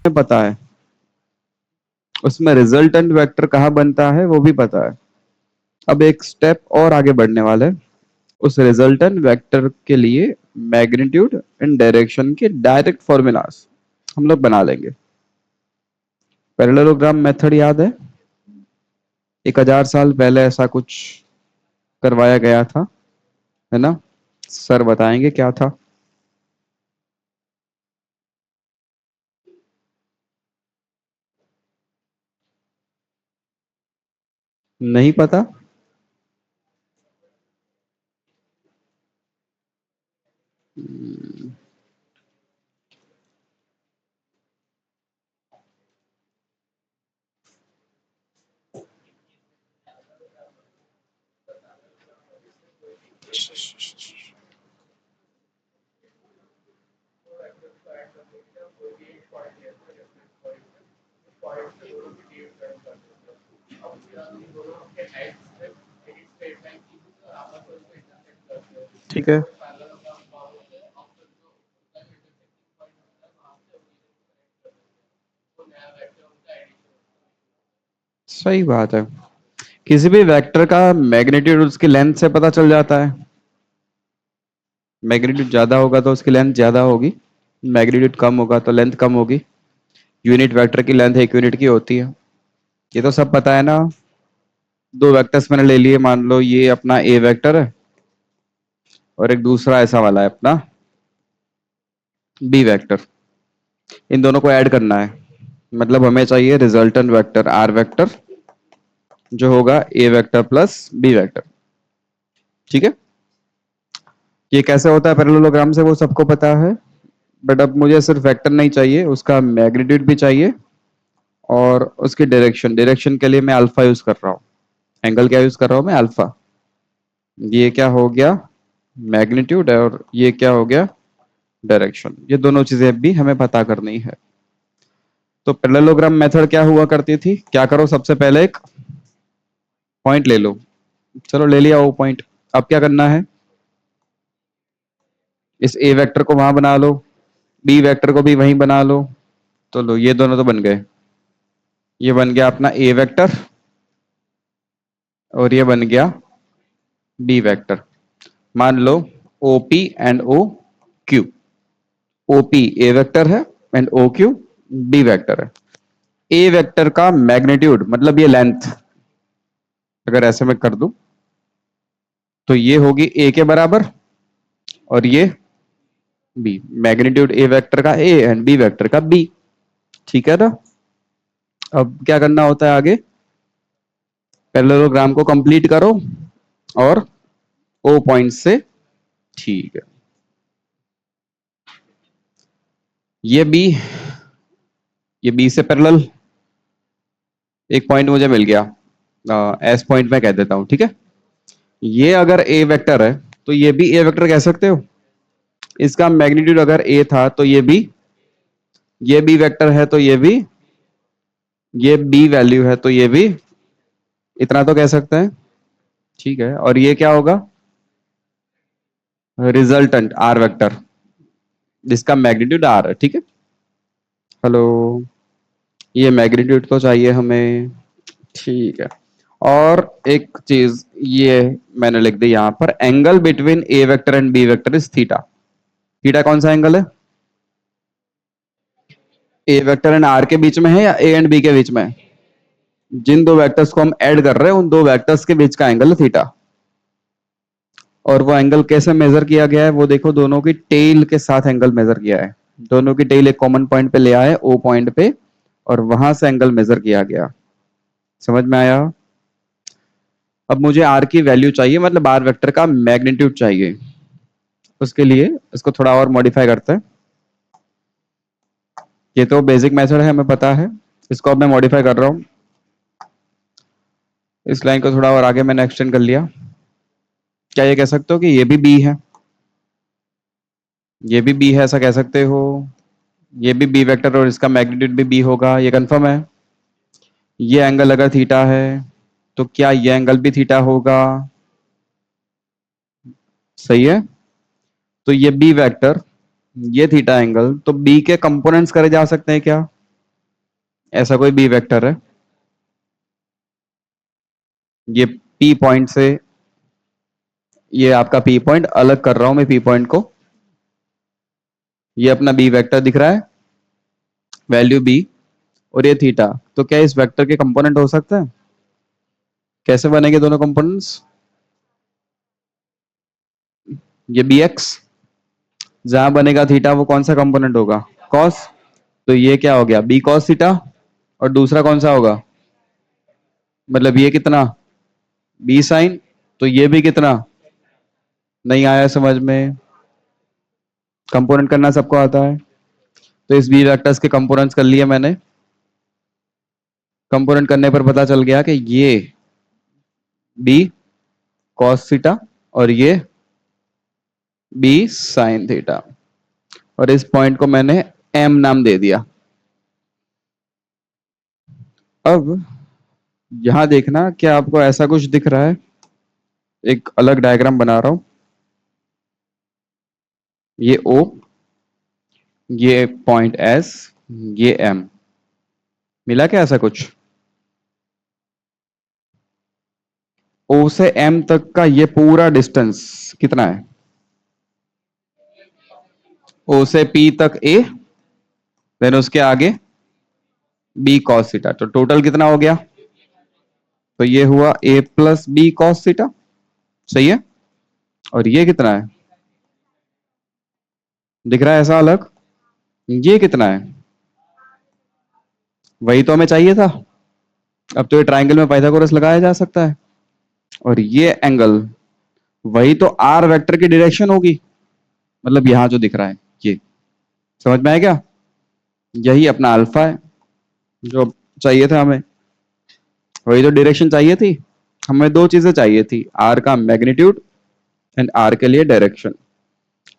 पता है, उसमें रिजल्टेंट वेक्टर कहाँ बनता है वो भी पता है। अब एक स्टेप और आगे बढ़ने वाले हैं। उस रिजल्टेंट वेक्टर के लिए मैग्नीट्यूड एंड डायरेक्शन के डायरेक्ट फॉर्मूलास हम लोग बना लेंगे। पैरेललोग्राम मेथड याद है? 1000 साल पहले ऐसा कुछ करवाया गया था, है ना? सर बताएंगे क्या था? नहीं पता? ठीक है, सही बात है। किसी भी वेक्टर का मैग्नीट्यूड उसकी लेंथ से पता चल जाता है। मैग्नीट्यूड ज्यादा होगा तो उसकी लेंथ ज्यादा होगी, मैग्नीट्यूड कम होगा तो लेंथ कम होगी। यूनिट वेक्टर की लेंथ 1 यूनिट की होती है, ये तो सब पता है ना। दो वेक्टर्स मैंने ले लिए, मान लो ये अपना ए वेक्टर है और एक दूसरा ऐसा वाला है अपना बी वेक्टर। इन दोनों को ऐड करना है, मतलब हमें चाहिए रिजल्टेंट वेक्टर आर वेक्टर, जो होगा ए वेक्टर प्लस बी वेक्टर। ठीक है, ये कैसे होता है पैरेललोग्राम से वो सबको पता है। बट अब मुझे सिर्फ वेक्टर नहीं चाहिए, उसका मैग्नीट्यूड भी चाहिए और उसकी डायरेक्शन। डायरेक्शन के लिए मैं अल्फा यूज कर रहा हूँ। एंगल क्या यूज कर रहा हूँ मैं? अल्फा। ये क्या हो गया? मैग्नीट्यूड है, और ये क्या हो गया? डायरेक्शन। ये दोनों चीजें भी हमें पता करनी है। तो पैरेललोग्राम मेथड क्या हुआ करती थी? क्या करो, सबसे पहले एक पॉइंट ले लो। चलो ले लिया वो पॉइंट। अब क्या करना है? इस ए वेक्टर को वहां बना लो, बी वेक्टर को भी वहीं बना लो। तो लो, ये दोनों तो बन गए। ये बन गया अपना ए वेक्टर और ये बन गया बी वेक्टर। मान लो OP and OQ। OP A vector है एंड OQ बी वेक्टर है। ए वेक्टर का मैग्नीट्यूड मतलब ये लेंथ, अगर ऐसे में कर दूं तो ये होगी ए के बराबर और ये बी। मैग्नीट्यूड ए वेक्टर का ए एंड बी वेक्टर का बी। ठीक है ना? अब क्या करना होता है आगे? पैरेललोग्राम को कंप्लीट करो और ओ पॉइंट से। ठीक है, ये बी, ये बी से पैरेलल एक पॉइंट मुझे मिल गया, एस पॉइंट में कह देता हूं। ठीक है, ये अगर ए वेक्टर है तो ये भी ए वेक्टर कह सकते हो। इसका मैग्नीट्यूड अगर ए था तो ये भी, ये बी वेक्टर है तो ये भी, ये बी वैल्यू है तो ये भी, इतना तो कह सकते हैं। ठीक है, और ये क्या होगा? रिजल्टेंट आर वेक्टर, जिसका मैग्नीट्यूड आर है। ठीक है, हेलो, ये मैग्नीट्यूड तो चाहिए हमें। ठीक है, और एक चीज ये मैंने लिख दी यहां पर, angle between A vector and B vector is theta. Theta कौन सा एंगल है? ए वेक्टर एंड आर के बीच में है या ए एंड बी के बीच में? जिन दो वेक्टर्स को हम ऐड कर रहे हैं उन दो वेक्टर्स के बीच का एंगल है थीटा। और वो एंगल कैसे मेजर किया गया है वो देखो, दोनों की टेल के साथ एंगल मेजर किया है। दोनों की टेल एक कॉमन पॉइंट पे ले आए, ओ पॉइंट पे, और वहां से एंगल मेजर किया गया। समझ में आया? अब मुझे आर की वैल्यू चाहिए, मतलब आर वेक्टर का मैग्नीट्यूड चाहिए। उसके लिए इसको थोड़ा और मॉडिफाई करते हैं। ये तो बेसिक मेथड है, हमें पता है। इसको अब मैं मॉडिफाई कर रहा हूँ। इस लाइन को थोड़ा और आगे मैंने एक्सटेंड कर लिया। क्या ये कह सकते हो कि ये भी बी है? ये भी बी है, ऐसा कह सकते हो। ये भी बी वेक्टर और इसका मैग्नीट्यूड भी बी होगा, ये कंफर्म है। ये एंगल अगर थीटा है तो क्या ये एंगल भी थीटा होगा? सही है। तो ये बी वेक्टर, ये थीटा एंगल, तो बी के कंपोनेंट्स करे जा सकते हैं क्या? ऐसा कोई बी वेक्टर है, ये पी पॉइंट से, ये आपका पी पॉइंट अलग कर रहा हूं मैं पी पॉइंट को, ये अपना बी वेक्टर दिख रहा है, वैल्यू बी, और ये थीटा, तो क्या इस वेक्टर के कंपोनेंट हो सकते हैं? कैसे बनेंगे दोनों कंपोनेंट्स? ये बी एक्स, जहां बनेगा थीटा वो कौन सा कंपोनेंट होगा? कॉस। तो ये क्या हो गया? बी कॉस थीटा, और दूसरा कौन सा होगा? मतलब ये कितना? B sine. तो ये भी कितना? नहीं आया समझ में? कंपोनेंट करना सबको आता है। तो इस बी वेक्टर्स के कंपोनेंट्स कर लिए मैंने। कंपोनेंट करने पर पता चल गया कि ये बी कॉस थीटा और ये बी साइन थीटा, और इस पॉइंट को मैंने एम नाम दे दिया। अब यहां देखना, क्या आपको ऐसा कुछ दिख रहा है? एक अलग डायग्राम बना रहा हूं, ये ओ, ये पॉइंट एस, ये एम, मिला क्या ऐसा कुछ? ओ से एम तक का ये पूरा डिस्टेंस कितना है? ओ से पी तक ए, देन उसके आगे बी कॉस थीटा, तो टोटल कितना हो गया? तो ये हुआ ए प्लस बी कॉस थीटा, सही है। और ये कितना है? दिख रहा है ऐसा अलग? ये कितना है? वही तो हमें चाहिए था। अब तो ये ट्रायंगल में पाइथागोरस लगाया जा सकता है। और ये एंगल, वही तो आर वेक्टर की डायरेक्शन होगी, मतलब यहां जो दिख रहा है ये, समझ में आया क्या? यही अपना अल्फा है जो चाहिए था हमें, वही तो डायरेक्शन चाहिए थी। हमें दो चीजें चाहिए थी, आर का मैग्नीट्यूड एंड आर के लिए डायरेक्शन।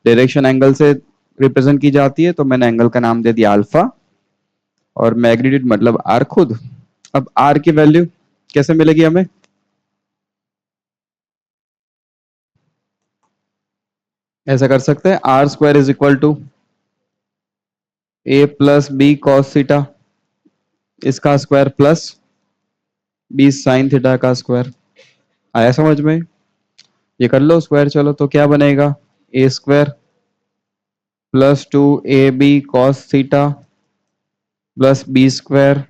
डायरेक्शन एंगल से रिप्रेजेंट की जाती है, तो मैंने एंगल का नाम दे दिया अल्फा, और मैग्नीट्यूड मतलब आर खुद। अब आर की वैल्यू कैसे मिलेगी हमें? ऐसा कर सकते हैं, R square is equal to A plus B cos theta, इसका square plus B sine theta का स्क्वायर। आया समझ में? ये कर लो स्क्वायर, चलो तो क्या बनेगा? A square plus two A B cos theta plus B square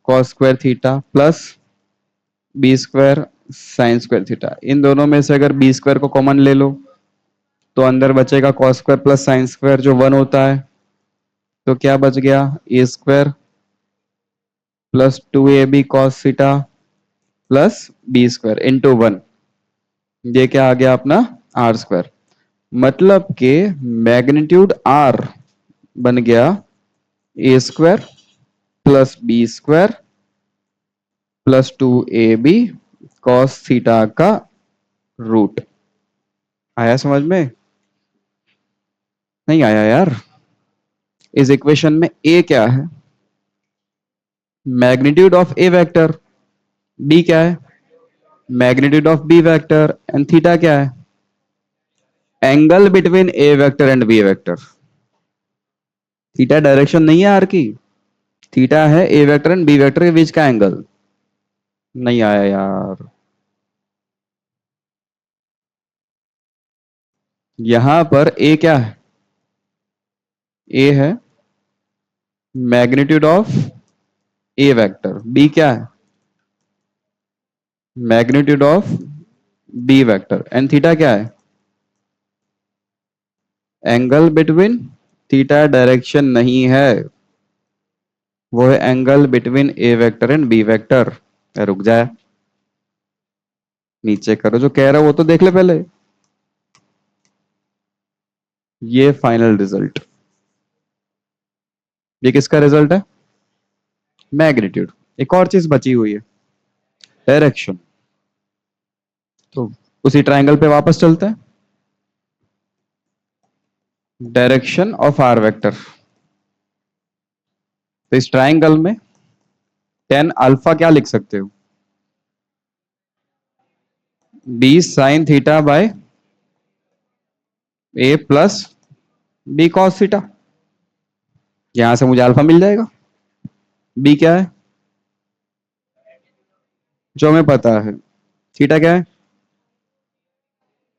cos square theta plus B square sine square theta. इन दोनों में से अगर बी स्क्वायर को कॉमन ले लो तो अंदर बचेगा cos square plus sine square जो 1 होता है। तो क्या बच गया? A square plus two A B cos theta plus B square into 1। ये क्या आ गया अपना? R square. मतलब के मैग्नीट्यूड आर बन गया A square plus B square plus two A B cos theta का रूट। आया समझ में? नहीं आया यार? इस इक्वेशन में ए क्या है? Magnitude of A vector. B क्या है? Magnitude of B vector. And theta क्या है? Angle between A vector and B vector. Theta direction नहीं है आर की, थीटा है A vector and B vector के बीच का एंगल। नहीं आया यार? यहां पर ए क्या है? ए है magnitude of A vector, B क्या है? Magnitude of B vector, and theta क्या है? Angle between. थीटा डायरेक्शन नहीं है, वो है angle between A vector and B vector. रुक जाए, नीचे करो, जो कह रहा है वो तो देख ले पहले। ये फाइनल रिजल्ट, ये किसका रिजल्ट है? मैग्नीट्यूड। एक और चीज बची हुई है, डायरेक्शन। तो उसी ट्रायंगल पे वापस चलते हैं। डायरेक्शन ऑफ आर वेक्टर, तो इस ट्रायंगल में टेन अल्फा क्या लिख सकते हो? B sine theta by A plus B cos theta. यहां से मुझे अल्फा मिल जाएगा। बी क्या है जो हमें पता है, थीटा क्या है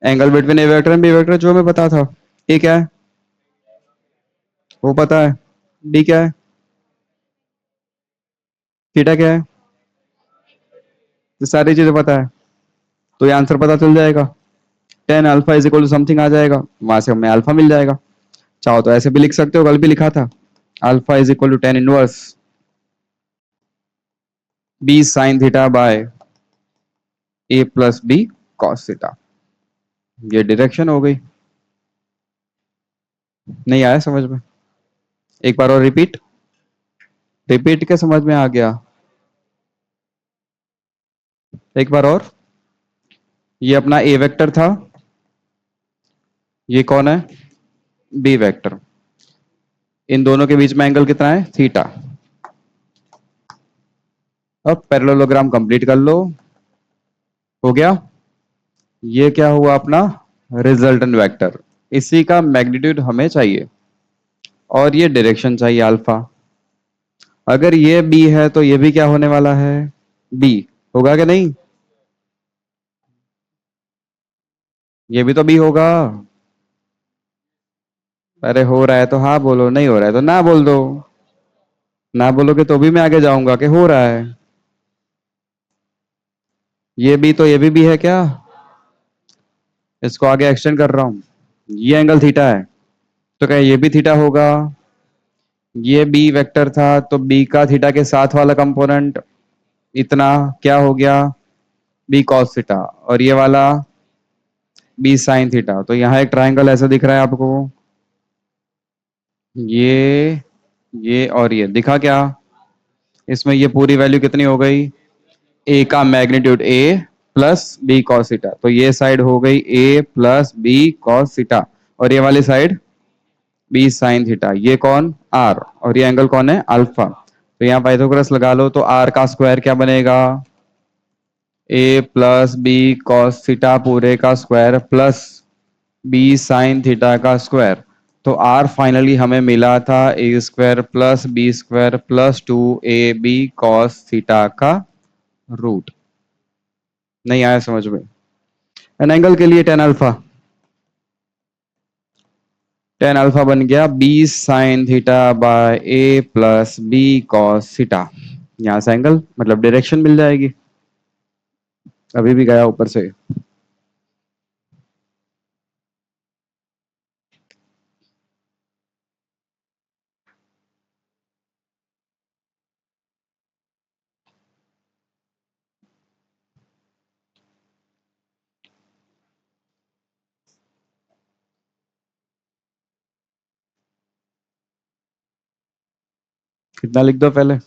angle between A vector and B vector जो हमें पता था, ए क्या है वो पता है, बी क्या है थीटा क्या है, ये सारी चीजें पता है, तो ये आंसर पता चल जाएगा। Tan alpha is equal to something आ जाएगा, वहां से हमें अल्फा मिल जाएगा। चाहो तो ऐसे भी लिख सकते हो, कल भी लिखा था, alpha is equal to tan inverse B sine theta by A plus B cos theta. ये डायरेक्शन हो गई। नहीं आया समझ में? एक बार और रिपीट, रिपीट के समझ में आ गया? एक बार और। ये अपना ए वेक्टर था, ये कौन है बी वेक्टर, इन दोनों के बीच में एंगल कितना है थीटा। अब पैरेललोग्राम कंप्लीट कर लो, हो गया। ये क्या हुआ अपना रिजल्टेंट वेक्टर, इसी का मैग्नीट्यूड हमें चाहिए और ये डायरेक्शन चाहिए अल्फा। अगर ये बी है तो ये भी क्या होने वाला है बी, होगा कि नहीं? ये भी तो बी होगा। अरे हो रहा है तो हाँ बोलो, नहीं हो रहा है तो ना बोल दो। ना बोलोगे तो भी मैं आगे जाऊंगा कि हो रहा है। ये भी तो ये भी है क्या, इसको आगे एक्सटेंड कर रहा हूं, ये एंगल थीटा है तो क्या ये भी थीटा होगा? ये बी वेक्टर था तो बी का थीटा के साथ वाला कंपोनेंट इतना क्या हो गया बी कॉस थीटा, और ये वाला बी साइन थीटा। तो यहाँ एक ट्रायंगल ऐसा दिख रहा है आपको, ये और ये दिखा क्या? इसमें ये पूरी वैल्यू कितनी हो गई, ए का magnitude A plus B cos theta, तो ये साइड हो गई A plus B cos theta, और ये वाली साइड बी साइन थीटा। ये कौन आर, और ये एंगल कौन है अल्फा। तो यहाँ पाइथागोरस लगा लो, तो आर का स्क्वायर क्या बनेगा A plus B cos theta पूरे का square plus B sine theta का स्क्वायर। तो आर फाइनली हमें मिला था A square plus B square plus two A B cos theta का रूट। नहीं आया समझ में? एन एंगल के लिए टेन अल्फा, टेन अल्फा बन गया B sine theta by A plus B cos theta. यहां से एंगल मतलब डायरेक्शन मिल जाएगी। अभी भी गया ऊपर से। कितना लिख दो पहले।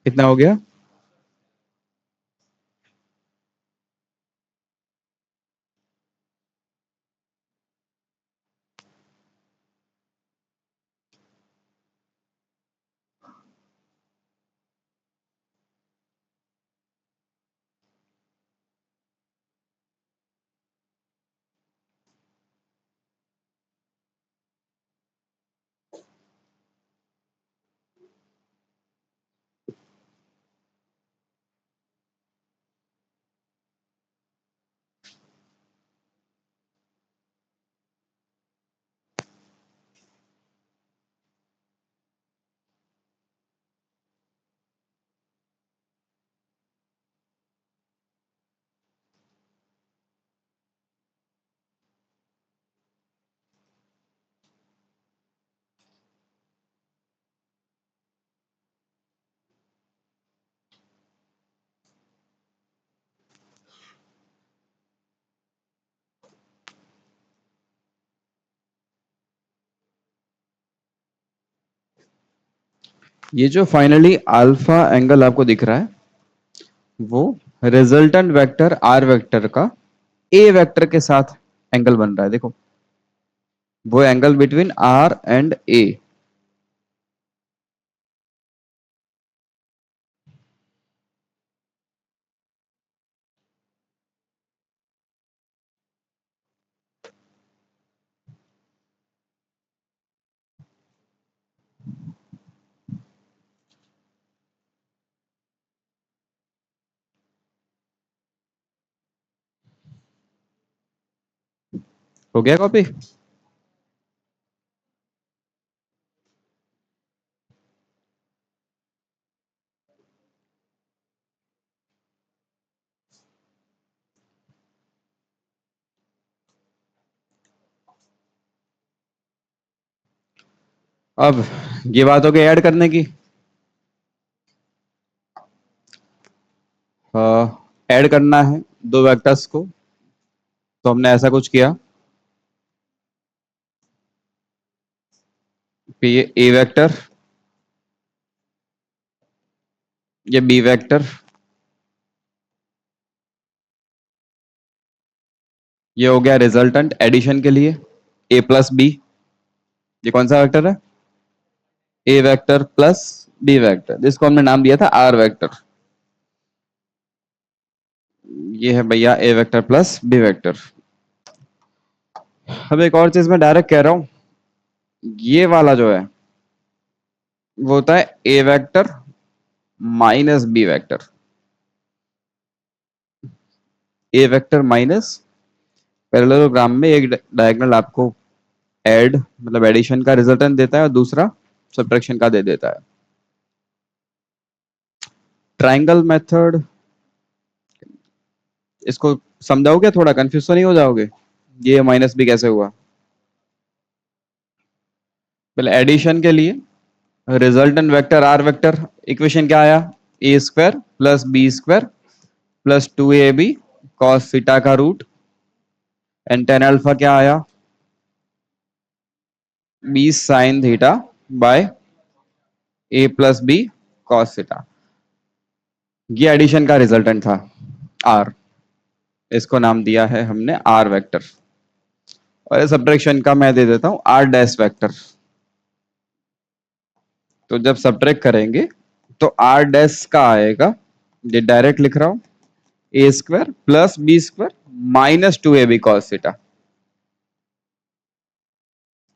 कितना हो गया? ये जो फाइनली अल्फा एंगल आपको दिख रहा है वो रिजल्टेंट वेक्टर आर वेक्टर का ए वेक्टर के साथ एंगल बन रहा है। देखो वो एंगल बिटवीन आर एंड ए। हो गया कॉपी? अब ये बात हो गई ऐड करने की। ऐड करना है दो वेक्टर्स को, तो हमने ऐसा कुछ किया कि ये ए वेक्टर, ये बी वेक्टर, ये हो गया रिजल्टेंट एडिशन के लिए ए प्लस बी। ये कौन सा वेक्टर है? A vector plus B vector, जिसको हमने नाम दिया था आर वेक्टर। ये है भैया ए वेक्टर प्लस बी वेक्टर। अब एक और चीज मैं डायरेक्ट कह रहा हूं, ये वाला जो है वो होता है A vector minus B vector. A vector minus parallelogram में एक डायगोनल आपको ऐड मतलब एडिशन का रिजल्टेंट देता है और दूसरा सब्ट्रैक्शन का दे देता है। ट्रायंगल मेथड, इसको समझाओगे? थोड़ा कंफ्यूज तो नहीं हो जाओगे? ये माइनस बी कैसे हुआ? पहले एडिशन के लिए resultant vector R vector, equation क्या आया? A square plus B square plus 2ab cos theta का रूट, एंड टेन अल्फा क्या आया? B sine theta by A plus B cos theta. ये एडिशन का रिजल्टेंट था आर, इसको नाम दिया है हमने आर वेक्टर। और सब्ट्रैक्शन का मैं दे देता हूं आर डैश वेक्टर। तो जब सब्ट्रैक्ट करेंगे तो आर डैश का आएगा, ये डायरेक्ट लिख रहा हूं, A square plus B square minus 2ab cos theta,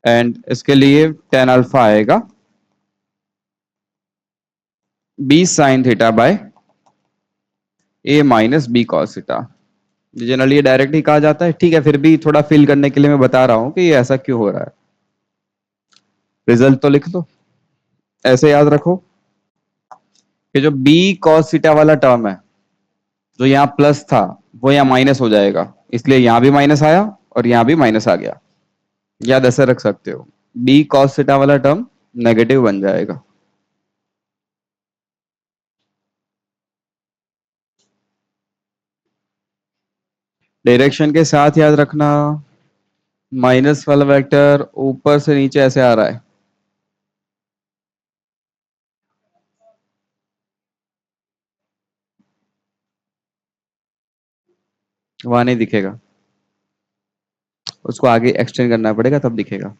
and इसके लिए टेन अल्फा आएगा B sine theta by A minus B cos theta. Generally ये डायरेक्ट ही कहा जाता है, ठीक है, फिर भी थोड़ा फिल करने के लिए मैं बता रहा हूं कि ये ऐसा क्यों हो रहा है। रिजल्ट तो लिख दो, ऐसे याद रखो कि जो बी कॉस थीटा वाला टर्म है, जो यहाँ प्लस था वो यहाँ माइनस हो जाएगा, इसलिए यहाँ भी माइनस आया और यहाँ भी माइनस आ गया। याद ऐसे रख सकते हो, बी कॉस थीटा वाला टर्म नेगेटिव बन जाएगा। डायरेक्शन के साथ याद रखना, माइनस वाला वेक्टर ऊपर से नीचे ऐसे आ रहा है, वहां नहीं दिखेगा, उसको आगे एक्सटेंड करना पड़ेगा तब दिखेगा।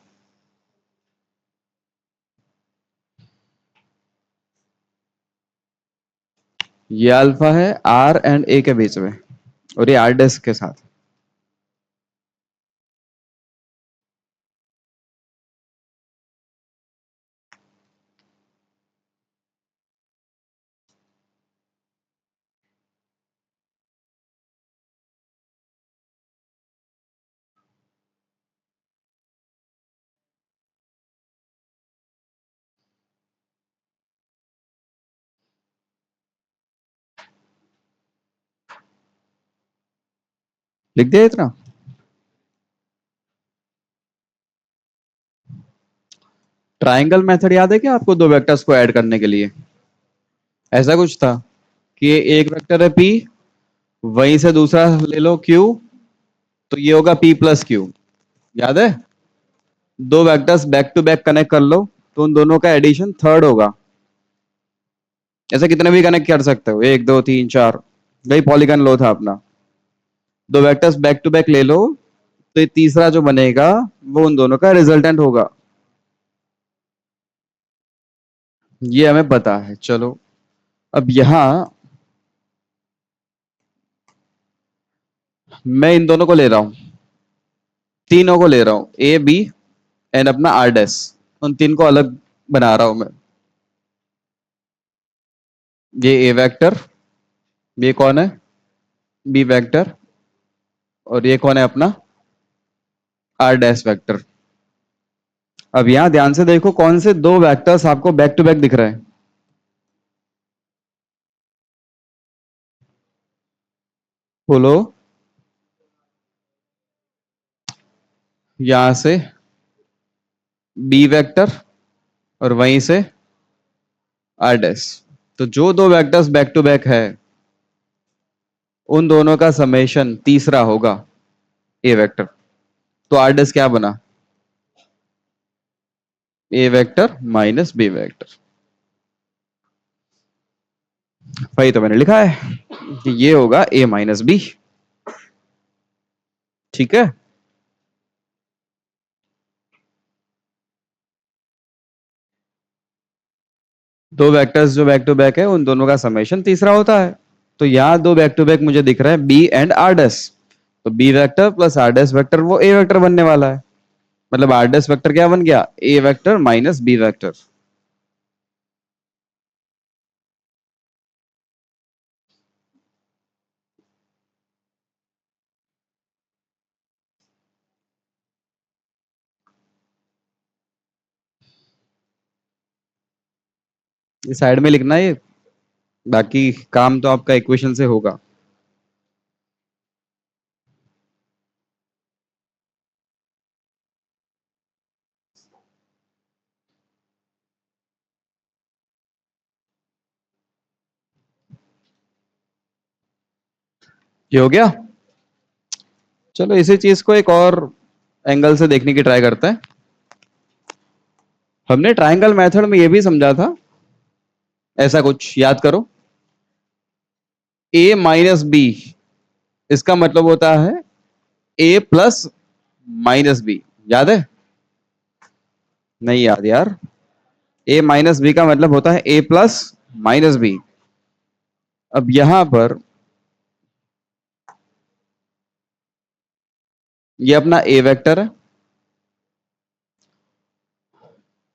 ये अल्फा है आर एंड ए के बीच में, और ये आर डैश के साथ। लिख दिया इतना? ट्रायंगल मेथड याद है क्या आपको दो वेक्टर्स को ऐड करने के लिए? ऐसा कुछ था कि एक वेक्टर है पी, वहीं से दूसरा ले लो क्यू, तो ये होगा पी प्लस क्यू। याद है? दो vectors back to back connect कर लो तो उन दोनों का एडिशन थर्ड होगा, ऐसे कितने भी कनेक्ट कर सकते हो, 1 2 3 4। वही पॉलीगन लो था अपना, दो वेक्टर्स बैक टू बैक ले लो, तो ये तीसरा जो बनेगा वो उन दोनों का रिजल्टेंट होगा। ये हमें पता है। चलो अब यहां मैं इन दोनों को ले रहा हूं, तीनों को ले रहा हूं, ए बी एंड अपना आर डैश, उन तीन को अलग बना रहा हूं मैं। ये ए वेक्टर, ये कौन है, बी वेक्टर, और ये कौन है अपना आर डैश वेक्टर। अब यहां ध्यान से देखो कौन से दो वेक्टर्स आपको बैक टू बैक दिख रहे हैं। बोलो। यहां से बी वेक्टर और वहीं से आर डैश। तो जो दो वेक्टर्स बैक टू बैक है उन दोनों का समेशन तीसरा होगा ए वेक्टर। तो आर डैश क्या बना, ए वेक्टर माइनस बी वेक्टर। वही तो मैंने लिखा है कि ये होगा ए माइनस बी। ठीक है। दो वेक्टर्स जो बैक टू बैक है उन दोनों का समेशन तीसरा होता है। तो यहां दो बैक टू बैक मुझे दिख रहा है बी एंड आर डैश। तो B vector plus R dash vector वो ए वेक्टर बनने वाला है। मतलब आर डैश वेक्टर क्या बन गया, ए वेक्टर माइनस बी वेक्टर। ये साइड में लिखना है ये, बाकी काम तो आपका इक्वेशन से होगा। ये हो गया। चलो इसी चीज को एक और एंगल से देखने की ट्राई करते हैं। हमने ट्रायंगल मेथड में ये भी समझा था, ऐसा कुछ याद करो, ए माइनस बी इसका मतलब होता है ए प्लस माइनस बी। याद है? नहीं याद यार। ए माइनस बी का मतलब होता है ए प्लस माइनस बी। अब यहां पर ये अपना ए वेक्टर है,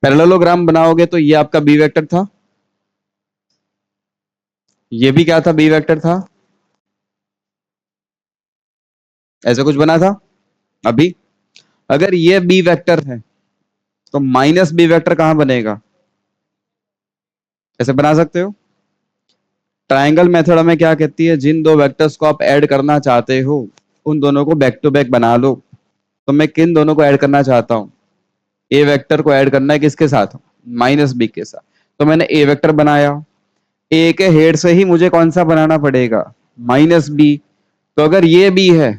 पैरेललोग्राम बनाओगे तो ये आपका बी वेक्टर था, ये भी क्या था, बी वेक्टर था। ऐसा कुछ बना था अभी। अगर ये बी वेक्टर है तो माइनस बी वेक्टर कहां बनेगा, ऐसे बना सकते हो। ट्रायंगल मेथड हमें क्या कहती है, जिन दो वेक्टर्स को आप ऐड करना चाहते हो उन दोनों को बैक टू बैक बना लो। तो मैं किन दोनों को ऐड करना चाहता हूं, ए वेक्टर को ऐड करना है किसके साथ, माइनस बी के साथ। तो मैंने ए वेक्टर बनाया, ए के हेड से ही मुझे कौन सा बनाना पड़ेगा, माइनस बी। तो अगर ये बी है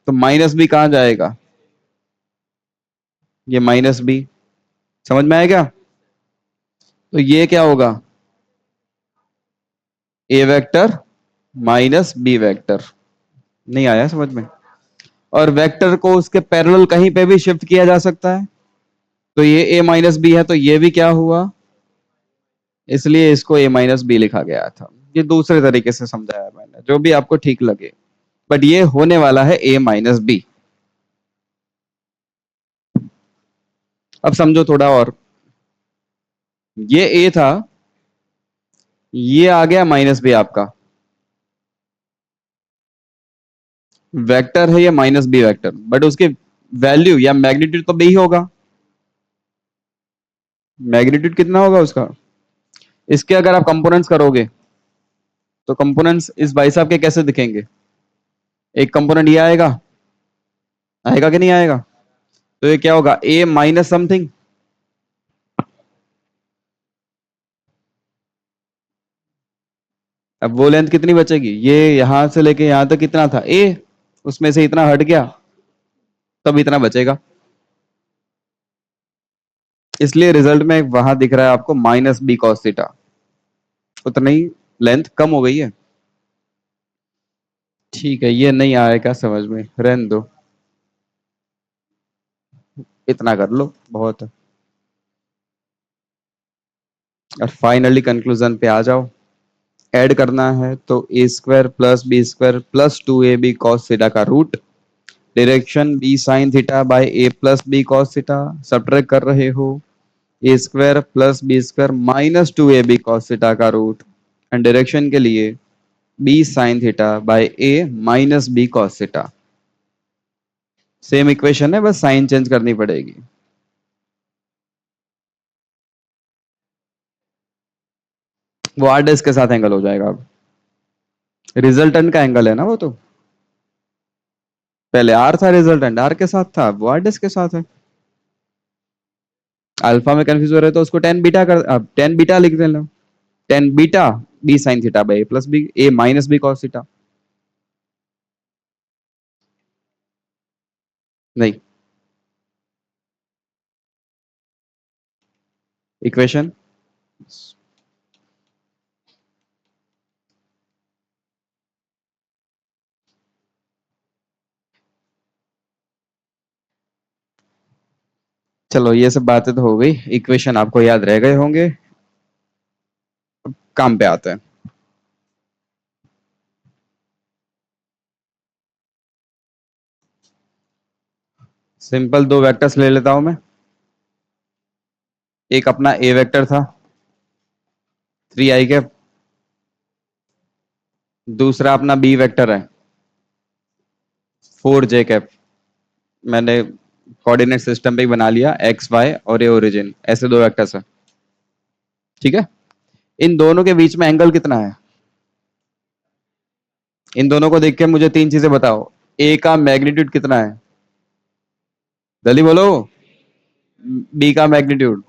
तो माइनस बी कहां जाएगा, ये माइनस बी। समझ में आया क्या? तो ये क्या होगा, ए वेक्टर माइनस बी वेक्टर। नहीं आया समझ में? और वेक्टर को उसके पैरेलल कहीं पे भी शिफ्ट किया जा सकता है। तो ये ए माइनस बी है तो ये भी क्या हुआ, इसलिए इसको ए माइनस बी लिखा गया था। ये दूसरे तरीके से समझाया मैंने, जो भी आपको ठीक लगे, बट ये होने वाला है ए माइनस बी। अब समझो थोड़ा और, ये ए था, ये आ गया माइनस बी आपका वेक्टर है, ये माइनस बी वेक्टर, बट उसकी वैल्यू या मैग्नीट्यूड तो बी होगा। मैग्नीट्यूड कितना होगा उसका, इसके अगर आप कंपोनेंट्स करोगे तो कंपोनेंट्स इस भाई साहब के कैसे दिखेंगे, एक कंपोनेंट ये आएगा, आएगा कि नहीं आएगा। तो ये क्या होगा, ए माइनस समथिंग। अब वो लेंथ कितनी बचेगी, ये यहां से लेके यहां तक कितना था ए, उसमें से इतना हट गया, तब इतना बचेगा। इसलिए रिजल्ट में वहां दिख रहा है आपको माइनस बी कॉस थीटा। उतना ही लेंथ कम हो गई है। ठीक है, ये नहीं आया क्या समझ में, रहने दो, इतना कर लो बहुत है। और फाइनली कंक्लूजन पे आ जाओ। ऐड करना है तो A square plus B square plus 2ab cos theta का root, direction B sine theta by A plus B cos theta, subtract कर रहे हो A square plus B square minus 2ab cos theta का root, and direction के लिए B sine theta by A minus B cos theta. Same equation है, बस sign change करनी पड़ेगी। वो आर डेस्क के साथ एंगल हो जाएगा अब, रिजल्टेंट का एंगल है ना वो तो। पहले आर था, रिजल्टेंट आर के साथ था, वो आर डेस्क के साथ है। अल्फा में कंफ्यूज हो रहे तो उसको टेन बीटा कर, अब टेन बीटा लिख देना, tan beta B sine theta by A plus B A minus B cos theta. नहीं, इक्वेशन चलो ये सब बातें तो हो गई, इक्वेशन आपको याद रह गए होंगे। काम पे आते हैं। सिंपल दो वेक्टर्स ले लेता हूं मैं। एक अपना ए वेक्टर था 3i कैप, दूसरा अपना बी वेक्टर है 4j कैप। मैंने कोऑर्डिनेट सिस्टम पे ही बना लिया, एक्स वाई और ये ओरिजिन, ऐसे दो वेक्टर्स है। ठीक है, इन दोनों के बीच में एंगल कितना है, इन दोनों को देख के मुझे तीन चीजें बताओ। ए का मैग्नीट्यूड कितना है, जल्दी बोलो। बी का मैग्नीट्यूड,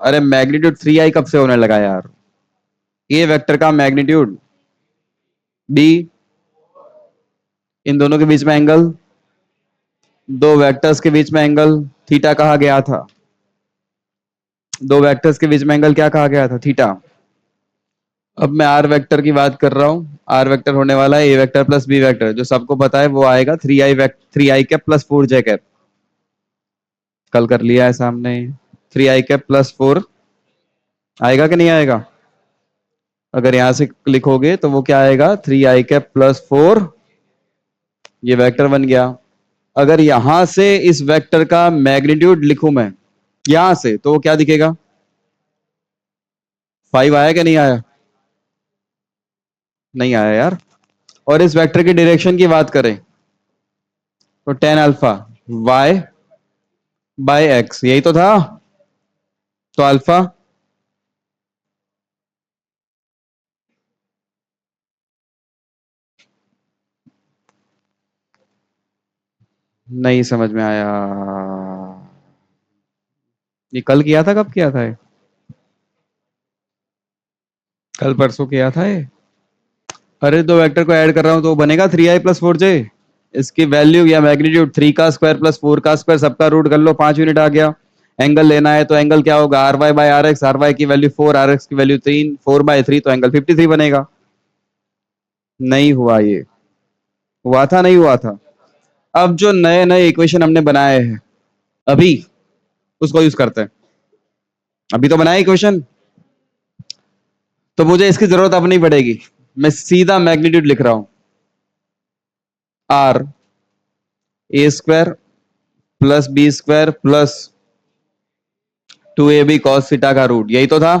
अरे मैग्नीट्यूड 3i कब से होने लगा यार। ए वेक्टर का मैग्नीट्यूड बी, इन दोनों के बीच में एंगल, दो वेक्टर्स के बीच में एंगल थीटा कहा गया था, दो वेक्टर्स के बीच में एंगल क्या कहा गया था, थीटा। अब मैं आर वेक्टर की बात कर रहा हूँ, आर वेक्टर होने वाला है A vector plus B vector, जो सबको पता है वो आएगा 3i cap plus 4j cap. कल कर लिया है सामने, 3i कैप प्लस 4 आएगा कि नहीं आएगा। अगर यहां से लिखोगे तो वो क्या आएगा, 3i कैप प्लस 4, ये वेक्टर बन गया। अगर यहां से इस वेक्टर का मैग्नीट्यूड लिखूं मैं यहां से, तो वो क्या दिखेगा, 5 आया कि नहीं आया, नहीं आया यार। और इस वेक्टर की डायरेक्शन की बात करें तो tan alpha Y by X, यही तो था। तो अल्फा, नहीं समझ में आया। ये कल किया था, कब किया था ये, कल परसों किया था ये। अरे दो वेक्टर को ऐड कर रहा हूं तो बनेगा 3i प्लस 4j। इसकी वैल्यू या मैग्नीट्यूड 3 का स्क्वायर प्लस 4 का स्क्वायर, सबका रूट कर लो, 5 यूनिट आ गया। एंगल लेना है तो एंगल क्या होगा, R Y by R X, R Y की वैल्यू 4, आर एक्स की वैल्यू 3, 4/3, तो एंगल 53 बनेगा। नहीं हुआ ये, हुआ था नहीं हुआ था। अब जो नए नए इक्वेशन हमने बनाए हैं अभी, उसको यूज करते हैं। अभी तो बनाए इक्वेशन, तो मुझे इसकी जरूरत अब नहीं पड़ेगी। मैं सीधा मैग्नीट्यूड लिख रहा हूं, R A square plus B square plus 2ab cos theta का रूट, यही तो था।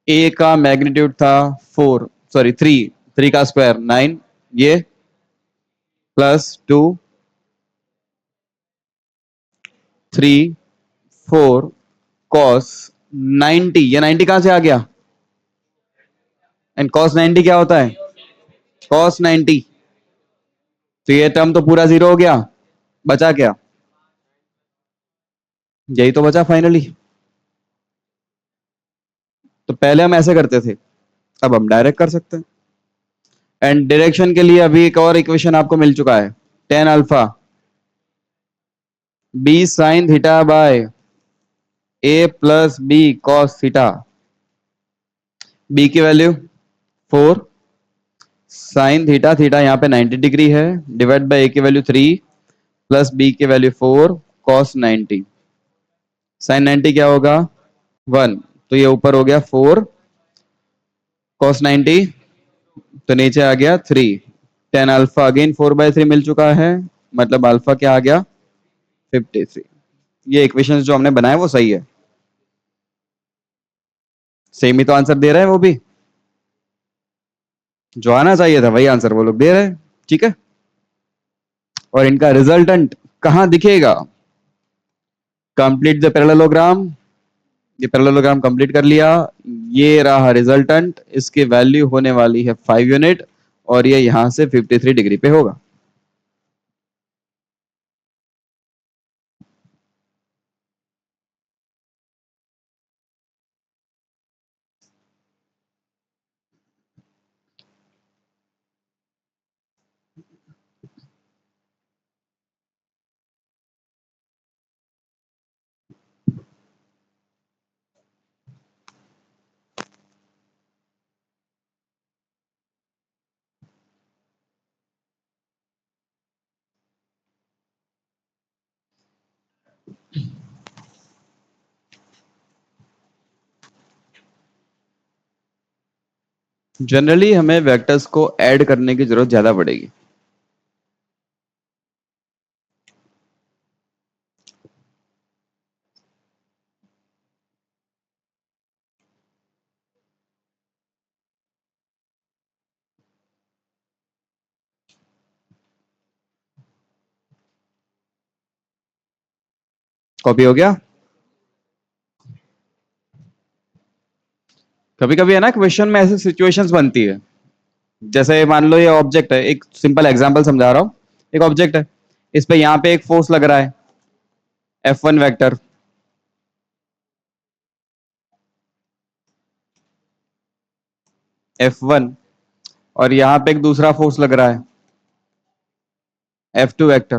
ए का मैग्नीट्यूड था 4, सॉरी 3, 3 का स्क्वायर 9, ये प्लस 2, 3, 4 कॉस 90, ये 90 कहां से आ गया, एंड कॉस 90 क्या होता है, कॉस 90। तो ये टर्म तो पूरा जीरो हो गया, बचा क्या, यही तो बचा फाइनली। तो पहले हम ऐसे करते थे, अब हम डायरेक्ट कर सकते हैं। एंड डायरेक्शन के लिए अभी एक और इक्वेशन आपको मिल चुका है, tan alpha B sine theta by A plus B cos theta. B की वैल्यू 4 साइन थीटा, थीटा यहाँ पे 90 डिग्री है, डिवाइड बाय ए की वैल्यू 3 प्लस बी की वैल्यू 4 कॉस 90। साइन 90 क्या होगा 1, तो ये ऊपर हो गया 4 कॉस 90, तो नीचे आ गया 3। टेन अल्फा अगेन 4/3 मिल चुका है, मतलब अल्फा क्या आ गया 53। ये इक्वेशन जो हमने बनाया वो सही है, सेम ही तो आंसर दे रहे हैं वो भी, जो आना चाहिए था वही आंसर वो लोग दे रहे हैं। ठीक है, और इनका रिजल्टेंट कहां दिखेगा, कंप्लीट द पैरेललोग्राम। ये पैरेललोग्राम कंप्लीट कर लिया, ये रहा रिजल्टेंट, इसकी वैल्यू होने वाली है 5 यूनिट और ये यहां से 53 डिग्री पे होगा। जनरली हमें वेक्टर्स को ऐड करने की जरूरत ज्यादा पड़ेगी। कॉपी हो गया। कभी कभी है ना क्वेश्चन में ऐसी सिचुएशंस बनती है, जैसे मान लो ये ऑब्जेक्ट है, एक सिंपल एग्जांपल समझा रहा हूं। एक ऑब्जेक्ट है, इस पे यहाँ पे एक फोर्स लग रहा है F1 वेक्टर, F1, और यहाँ पे एक दूसरा फोर्स लग रहा है F2 वेक्टर।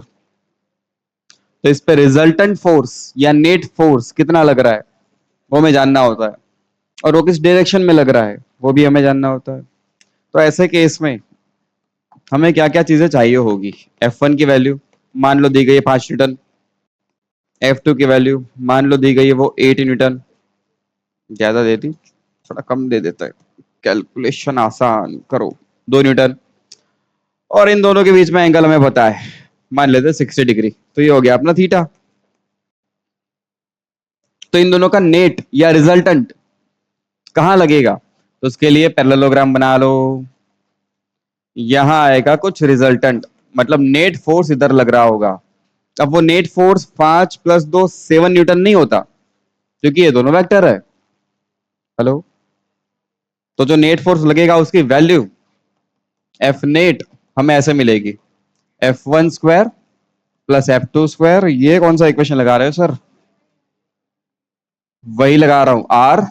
तो इस पे रिजल्टेंट फोर्स या नेट फोर्स कितना लग रहा है वो हमें जानना होता है, और वो किस डायरेक्शन में लग रहा है वो भी हमें जानना होता है। तो ऐसे केस में हमें क्या क्या चीजें चाहिए होगी। F1 की वैल्यू मान लो दी गई है 5 न्यूटन, F2 की वैल्यू मान लो दी गई है वो 8 न्यूटन, ज्यादा देती थोड़ा कम दे देता है, कैलकुलेशन आसान करो, 2 न्यूटन, और इन दोनों के बीच में एंगल हमें पता है, मान लेते हैं 60 डिग्री, तो ये हो गया अपना थीटा। तो इन दोनों का नेट या रिजल्टेंट कहां लगेगा, तो उसके लिए पैरेललोग्राम बना लो। यहां आएगा कुछ रिजल्टेंट, मतलब नेट फोर्स इधर लग रहा होगा। अब वो नेट फोर्स 5 + 2 7 न्यूटन नहीं होता, क्योंकि ये दोनों वेक्टर है। हेलो, तो जो नेट फोर्स लगेगा उसकी वैल्यू एफ नेट हमें ऐसे मिलेगी, F1² प्लस F2²। ये कौन सा इक्वेशन लगा रहे हो सर, वही लगा रहा हूं, R²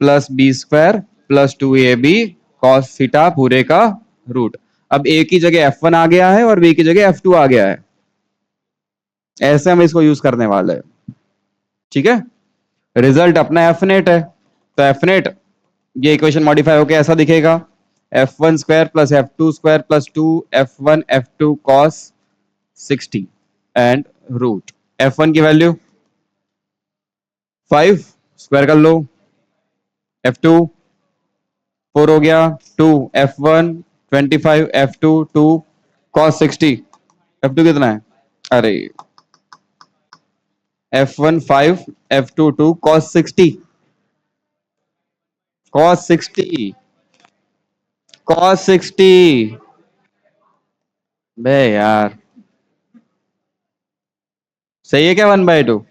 plus B² plus 2AB cos theta पूरे का रूट। अब ए की जगह F1 आ गया है और बी की जगह F2 आ गया है, ऐसे हम इसको यूज करने वाले हैं। ठीक है, रिजल्ट अपना एफ नेट है, तो एफ नेट ये इक्वेशन मॉडिफाई होकर ऐसा दिखेगा, F1² plus F2² plus 2F1 F2 cos 60 and root. F1 की वैल्यू 5 स्क्वायर कर लो, F2 4 हो गया, 2F1 25 F2 2 कॉस 60। F2 कितना है, अरे F1 5 F2 2 cos 60, cos 60, cos 60। बे यार, सही है क्या 1/2,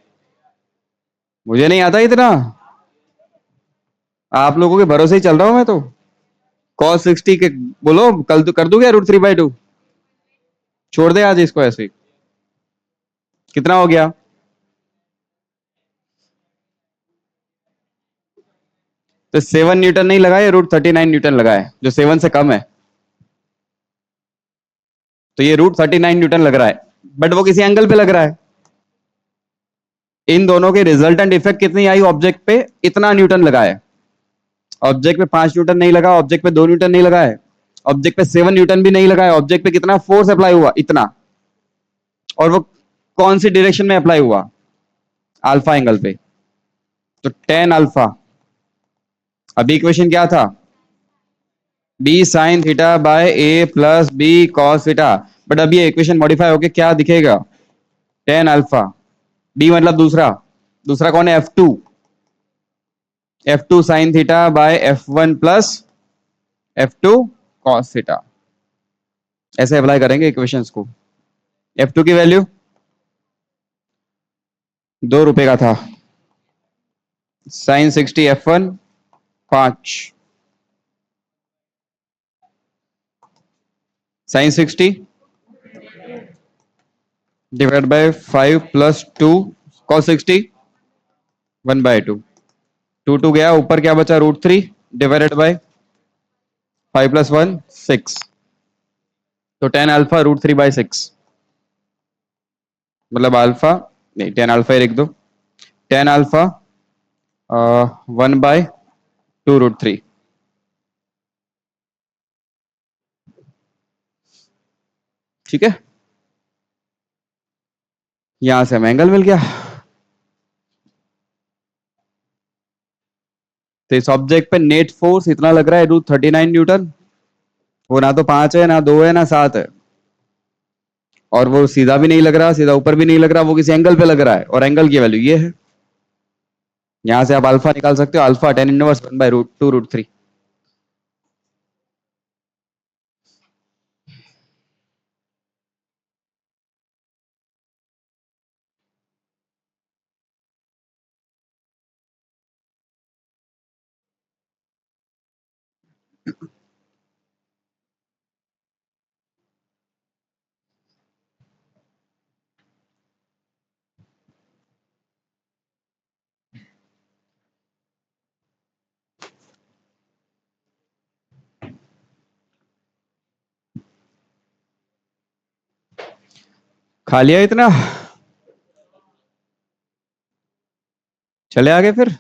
मुझे नहीं आता इतना, आप लोगों के भरोसे ही चल रहा हूं मैं तो। cos 60 के बोलो, कल तो कर दूं क्या √3/2, छोड़ दे आज इसको ऐसे ही। कितना हो गया, तो 7 न्यूटन नहीं लगाए, √39 न्यूटन लगाए, जो 7 से कम है, तो ये √39 न्यूटन लग रहा है, बट वो किसी एंगल पे लग रहा है। इन दोनों के रिजल्टेंट इफेक्ट कितनी आई ऑब्जेक्ट पे, इतना न्यूटन लगा है। ऑब्जेक्ट पे 5 न्यूटन नहीं लगा, ऑब्जेक्ट पे 2 न्यूटन नहीं लगा है, ऑब्जेक्ट पे 7 न्यूटन भी नहीं लगा है, ऑब्जेक्ट पे कितना फोर्स अप्लाई हुआ, इतना। और वो कौन सी डायरेक्शन में अप्लाई हुआ, अल्फा एंगल पे। तो टेन अल्फा, अभी इक्वेशन क्या था, B sine theta by A plus B cos theta. But अभी ये इक्वेशन मॉडिफाई होके क्या दिखेगा, टेन अल्फा, बी मतलब दूसरा, दूसरा कौन है, F two sine theta by F1 plus F2 cos theta. ऐसे अप्लाई करेंगे इक्वेशंस को। F2 की वैल्यू ₹2 का था, sine 60 F1 5, sine 60 divide by 5 plus 2 cos 60 1/2, 2 गया, ऊपर क्या बचा, √3 डिवाइडेड बाय 5 प्लस 1 6, तो टेन अल्फा √3/6, मतलब अल्फा, नहीं टेन अल्फा ही लिख दो, टेन अल्फा 1/2 √3। ठीक है, यहां से हमें एंगल मिल गया। तो इस ऑब्जेक्ट पे नेट फोर्स इतना लग रहा है, √39 न्यूटन। वो ना तो 5 है, ना 2 है, ना 7 है, और वो सीधा भी नहीं लग रहा, सीधा ऊपर भी नहीं लग रहा, वो किसी एंगल पे लग रहा है, और एंगल की वैल्यू ये है। यहां से आप अल्फा निकाल सकते हो, अल्फा टेन इनवर्स 1/√2 √3। खा लिया इतना, चले आगे फिर।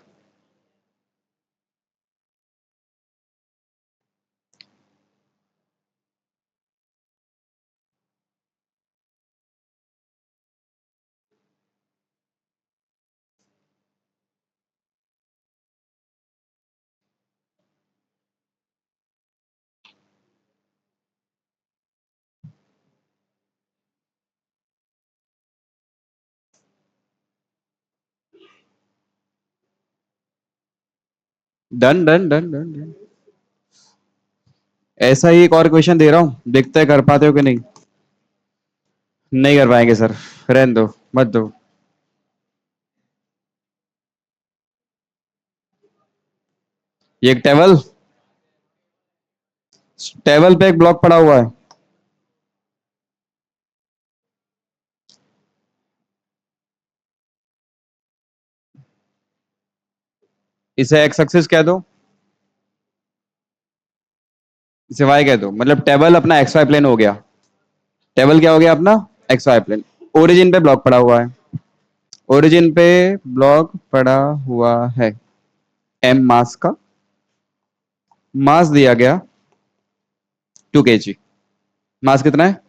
Done done done done done. ऐसा ही एक और क्वेश्चन दे रहा हूं, देखते हैं कर पाते हो कि नहीं। नहीं कर पाएंगे सर, रहने दो, मत दो। ये एक टेबल, टेबल पे एक ब्लॉक पड़ा हुआ है, इसे एक्स एक्सिस कह दो, इसे वाई कह दो, मतलब टेबल अपना एक्स वाई प्लेन हो गया। टेबल क्या हो गया अपना, एक्स वाई प्लेन। ओरिजिन पे ब्लॉक पड़ा हुआ है, ओरिजिन पे ब्लॉक पड़ा हुआ है, एम मास का, मास दिया गया 2 kg। मास कितना है,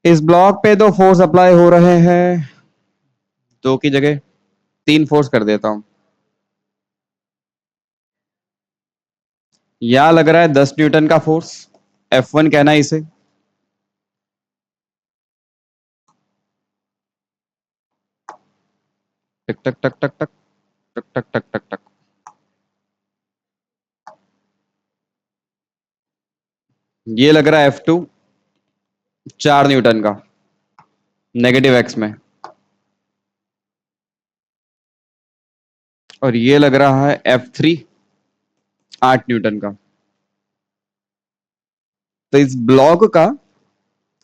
इस ब्लॉक पे दो फोर्स अप्लाई हो रहे हैं, दो की जगह 3 फोर्स कर देता हूं। यहां लग रहा है 10 न्यूटन का फोर्स, F1 कहना है इसे। टक टक टक टक टक टक टक टक टक टक। ये लग रहा है F2 4 न्यूटन का, नेगेटिव एक्स में, और ये लग रहा है F3 8 न्यूटन का। तो इस ब्लॉक का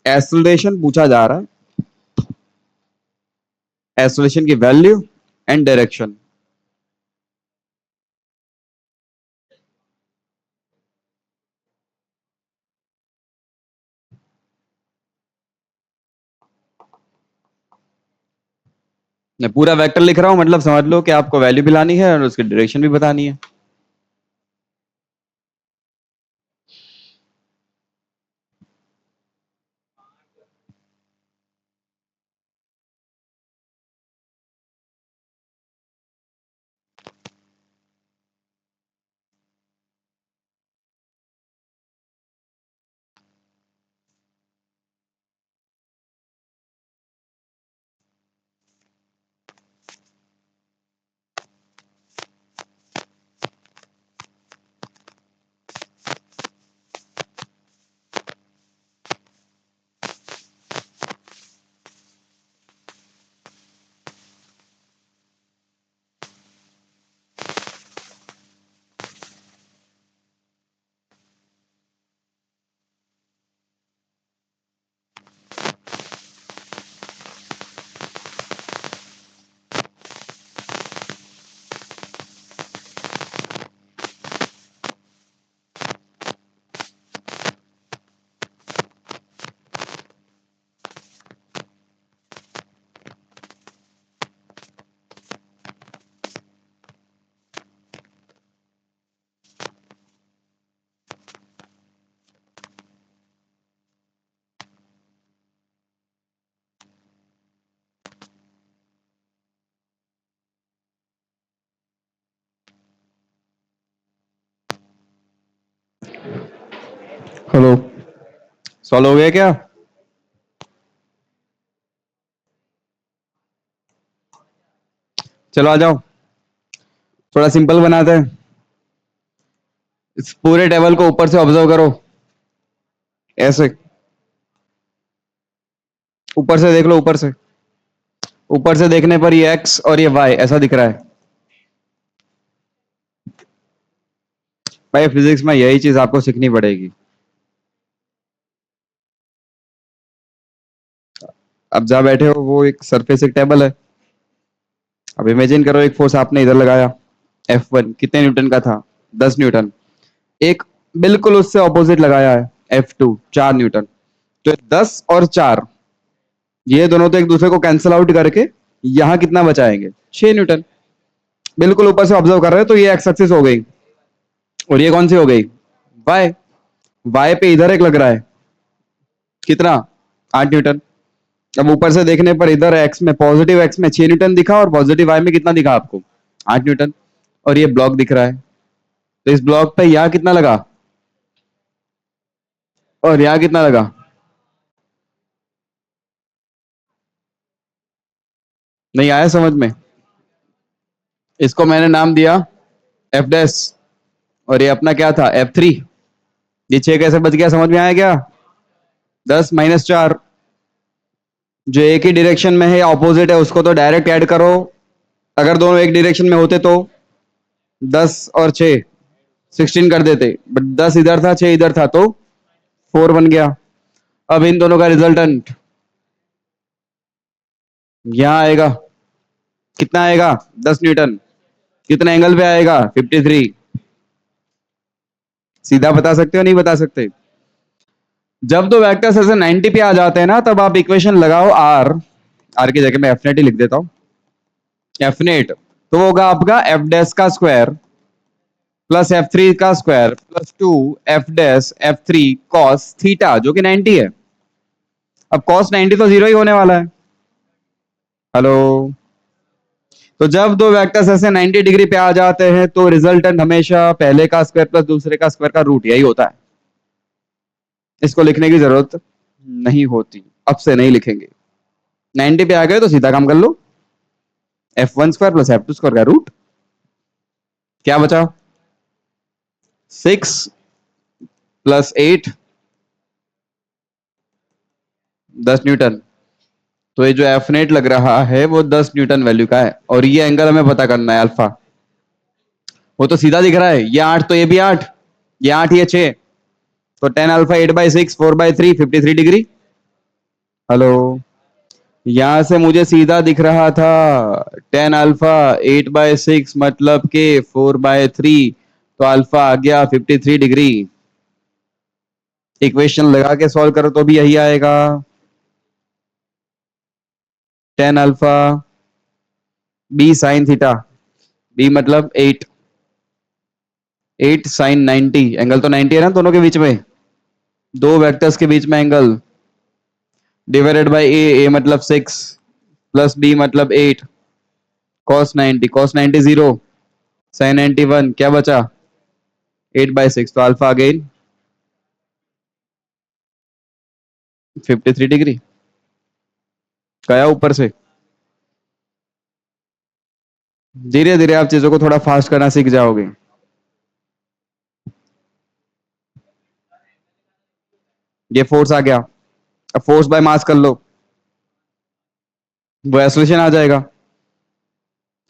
एक्सेलरेशन पूछा जा रहा है, एक्सेलरेशन की वैल्यू एंड डायरेक्शन। मैं पूरा वेक्टर लिख रहा हूं, मतलब समझ लो कि आपको वैल्यू भी लानी है और उसकी डायरेक्शन भी बतानी है। हेलो, सॉल्व हो गया क्या? चलो आ जाओ, थोड़ा सिंपल बनाते हैं। इस पूरे टेबल को ऊपर से ऑब्जर्व करो, ऐसे ऊपर से देख लो, ऊपर से। ऊपर से देखने पर ये एक्स और ये वाई ऐसा दिख रहा है। भाई फिजिक्स में यही चीज आपको सीखनी पड़ेगी। अब जहाँ बैठे हो वो एक सरफेस, एक टेबल है। अब इमेजिन करो एक फोर्स आपने इधर लगाया, F1 कितने न्यूटन का था? 10 न्यूटन। एक बिल्कुल उससे ऑपोजिट लगाया है, F2 4 न्यूटन। तो 10 और 4, ये दोनों तो एक दूसरे को कैंसिल आउट करके यहाँ कितना बचाएंगे? 6 न्यूटन। बिल्कुल ऊपर से ऑब्जर्व कर रहे हो तो ये एक्स एक्सिस हो गई, और ये कौन सी हो गई? वाई। वाई पे इधर एक लग रहा है, कितना? 8 न्यूटन। अब ऊपर से देखने पर इधर एक्स में, पॉजिटिव एक्स में 6 न्यूटन दिखा, और पॉजिटिव वाई में कितना दिखा आपको? 8 न्यूटन। और ये ब्लॉक दिख रहा है, तो इस ब्लॉक पे यहाँ कितना लगा, और यहाँ कितना लगा? नहीं आया समझ में? इसको मैंने नाम दिया एफ डैश, और ये अपना क्या था? F3। ये 6 कैसे बच गया, समझ में आया क्या? 10 - 4, जो एक ही डायरेक्शन में है, ऑपोजिट है, उसको तो डायरेक्ट ऐड करो। अगर दोनों एक डायरेक्शन में होते तो 10 और 6 16 कर देते, बट 10 इधर था, 6 इधर था, तो 4 बन गया। अब इन दोनों का रिजल्टेंट यहां आएगा, कितना आएगा? 10 न्यूटन। कितना एंगल पे आएगा? 53। सीधा बता सकते हो, नहीं बता सकते? जब दो वेक्टर्स ऐसे 90 पे आ जाते हैं ना, तब आप इक्वेशन लगाओ आर। आर की जगह मैं एफ नेट ही लिख देता हूं, एफ नेट। तो होगा आपका एफ डैश का स्क्वायर प्लस F3 का square plus 2 F dash F3 cos theta, जो कि 90 है। अब कॉस 90 तो जीरो ही होने वाला है। हेलो। तो जब दो वेक्टर्स ऐसे 90 डिग्री पे आ जाते हैं तो रिजल्टेंट हमेशा पहले का स्क्वायर प्लस दूसरे का स्क्वायर का रूट, यही होता है। इसको लिखने की जरूरत नहीं होती, अब से नहीं लिखेंगे। 90 पे आ गए तो सीधा काम कर लो, F1 square plus F2 square का रूट। क्या बचा? 6 + 8, 10 न्यूटन। तो ये जो एफ नेट लग रहा है वो 10 न्यूटन वैल्यू का है, और ये एंगल हमें पता करना है अल्फा। वो तो सीधा दिख रहा है, ये 8 तो ये भी 8, ये 8 ये 6, तो 10 अल्फा 8/6 4/3 53 डिग्री। हेलो। यहां से मुझे सीधा दिख रहा था 10 अल्फा 8/6 मतलब के 4/3, तो अल्फा आ गया 53 डिग्री। इक्वेशन लगा के सॉल्व करो तो भी यही आएगा। 10 alpha B sine theta, B मतलब 8, 8 sin 90, एंगल तो 90 है ना दोनों के बीच में, दो वेक्टर्स के बीच में एंगल, डिवाइडेड बाय ए मतलब 6 प्लस बी मतलब 8, cos 90 0, sin 90 1, क्या बचा? 8/6, तो अल्फा अगेन 53 डिग्री। गया ऊपर से। धीरे धीरे आप चीजों को थोड़ा फास्ट करना सीख जाओगे। ये फोर्स आ गया, अब फोर्स बाय मास कर लो, वो एक्सेलरेशन आ जाएगा।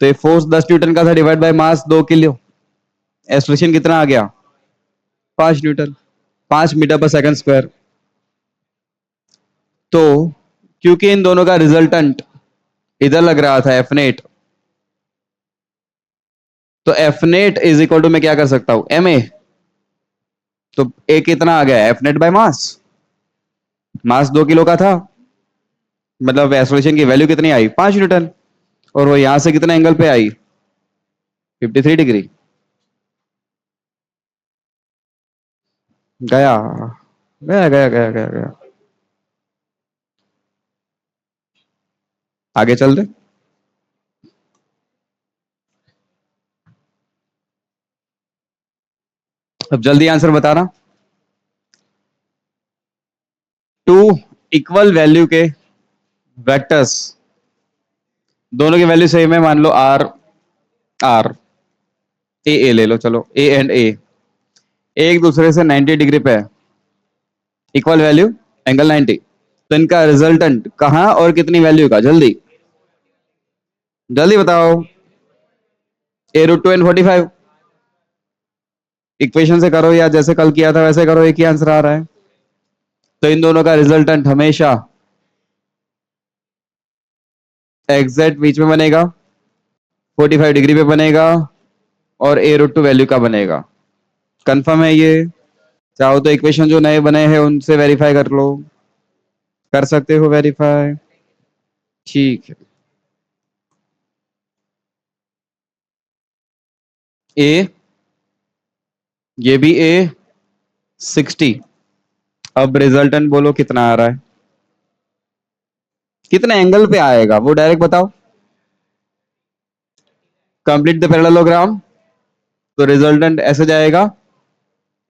तो ये फोर्स 10 न्यूटन का था, divide by mass 2 kilo, acceleration कितना आ गया? 5 न्यूटन, 5 मीटर पर सेकंड स्क्वायर। तो क्योंकि इन दोनों का रिजल्टेंट इधर लग रहा था एफ नेट, तो F net is equal to मैं क्या कर सकता हूं? M A. तो ए कितना आ गया? F net by mass. Mass 2 kilo का था, मतलब एक्सेलरेशन की वैल्यू कितनी आई? 5 न्यूटन। और वो यहां से कितना एंगल पे आई? 53 डिग्री। गया गया गया गया गया गया। आगे चल दे। अब जल्दी आंसर बताना। इक्वल वैल्यू के वेक्टर्स, दोनों की वैल्यू सेम है, मान लो आर आर ए ले लो, चलो ए एंड ए एक दूसरे से 90 डिग्री पे है, इक्वल वैल्यू एंगल 90, तो इनका रिजल्टेंट कहां और कितनी वैल्यू का, जल्दी जल्दी बताओ। a√2 and 45, इक्वेशन से करो या जैसे कल किया था वैसे करो, एक ही आंसर आ रहा है। तो इन दोनों का रिजल्टेंट हमेशा एग्जैक्ट बीच में बनेगा, 45 डिग्री पे बनेगा और a√2 वैल्यू का बनेगा। कंफर्म है ये? चाहो तो इक्वेशन जो नए बने हैं उनसे वेरीफाई कर लो, कर सकते हो वेरीफाई, ठीक है। ए, ये भी ए 60, अब रिजल्टेंट बोलो कितना आ रहा है, कितने एंगल पे आएगा वो डायरेक्ट बताओ। कंप्लीट द पैरेललोग्राम, तो रिजल्टेंट ऐसे जाएगा,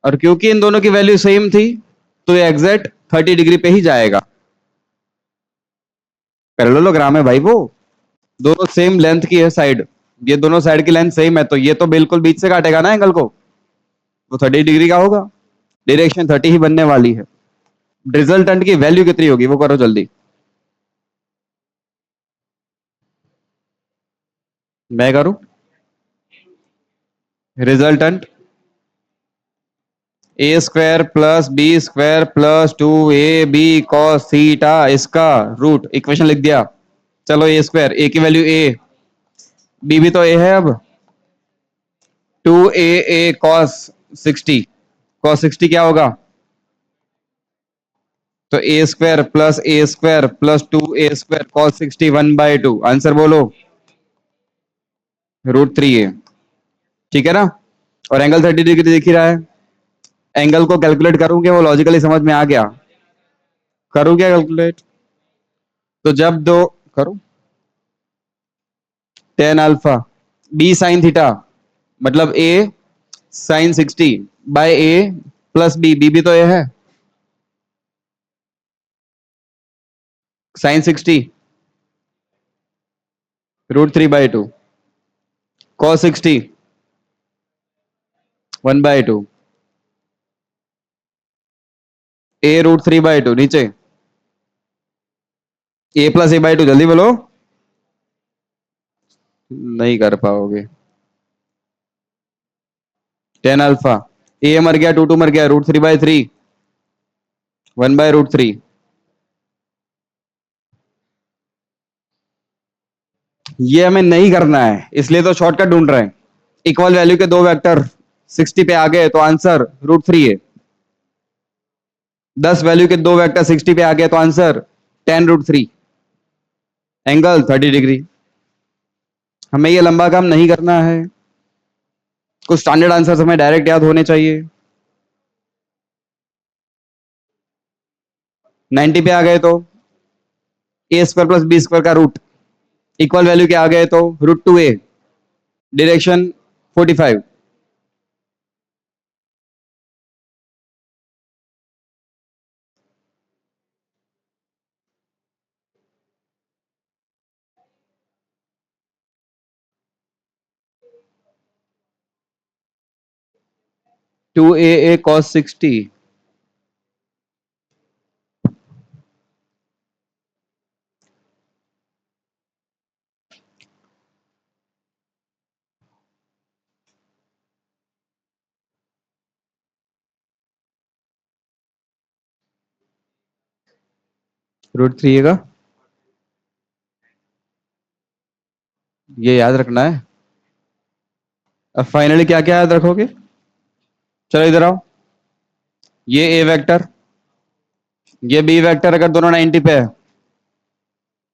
और क्योंकि इन दोनों की वैल्यू सेम थी तो ये एग्जैक्ट 30 डिग्री पे ही जाएगा। पैरेललोग्राम है भाई वो, दोनों सेम लेंथ की है साइड, ये दोनों साइड की लेंथ सेम है, तो ये तो बिल्कुल बीच से काटेगा ना एंगल को, तो 30 डिग्री का होगा, डायरेक्शन 30 ही बनने वाली है। रिजल्टेंट की वैल्यू कितनी होगी वो करो जल्दी। मैं करूं? Resultant a² + b² + 2ab cos theta, इसका रूट, इक्वेशन लिख दिया। चलो a², a की वैल्यू a, b भी तो a है, अब 2a cos 60, cos 60 क्या होगा, तो a² + 2a² cos 60 1/2, आंसर बोलो √3a, ठीक है ना। और एंगल 30 डिग्री दिख ही रहा है, एंगल को कैलकुलेट करूंगे वो लॉजिकली समझ में आ गया, करूं क्या कैलकुलेट, तो जब दो करूं tan alpha b sin theta, मतलब a sin 60 by a plus b भी तो a है, sin 60 √3/2 cos 60 1/2 a √3/2 नीचे a+a/2, जल्दी बोलो, नहीं कर पाओगे। tan अल्फा, a मर गया, 2 मर गया, √3/3 1/√3, ये हमें नहीं करना है इसलिए तो शॉर्टकट ढूंढ रहे हैं। इक्वल वैल्यू के दो वेक्टर 60 पे आ गए तो आंसर √3 है, 10 वैल्यू के दो वेक्टर 60 पे आ गए तो आंसर tan√3, एंगल 30 डिग्री। हमें ये लंबा काम नहीं करना है, कुछ स्टैंडर्ड आंसर हमें डायरेक्ट याद होने चाहिए। 90 पे आ गए तो a² + b² का रूट, इक्वल वैल्यू के आ गए तो √2a, डायरेक्शन 45, 2a cos 60, √3 का, ये याद रखना है। अब फाइनली क्या क्या याद रखोगे, चलो इधर आओ, ये a वेक्टर, ये b वेक्टर, अगर दोनों 90 पे है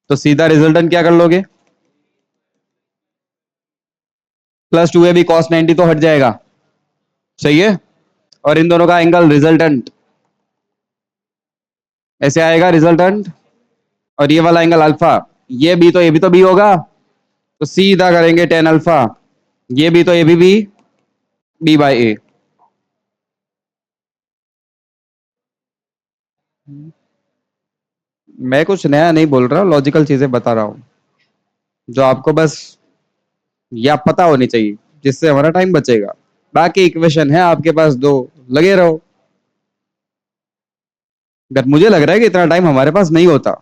तो सीधा रिजल्टेंट क्या कर लोगे, +2ab cos 90 तो हट जाएगा, सही है। और इन दोनों का एंगल रिजल्टेंट ऐसे आएगा रिजल्टेंट, और ये वाला एंगल अल्फा, ये भी तो बी होगा, तो सीधा करेंगे tan अल्फा, ये भी तो ये भी b/a, मैं कुछ नया नहीं बोल रहा, लॉजिकल चीजें बता रहा हूँ जो आपको बस या पता होनी चाहिए, जिससे हमारा टाइम बचेगा। बाकी इक्वेशन है आपके पास दो, लगे रहो। अगर मुझे लग रहा है कि इतना टाइम हमारे पास नहीं होता।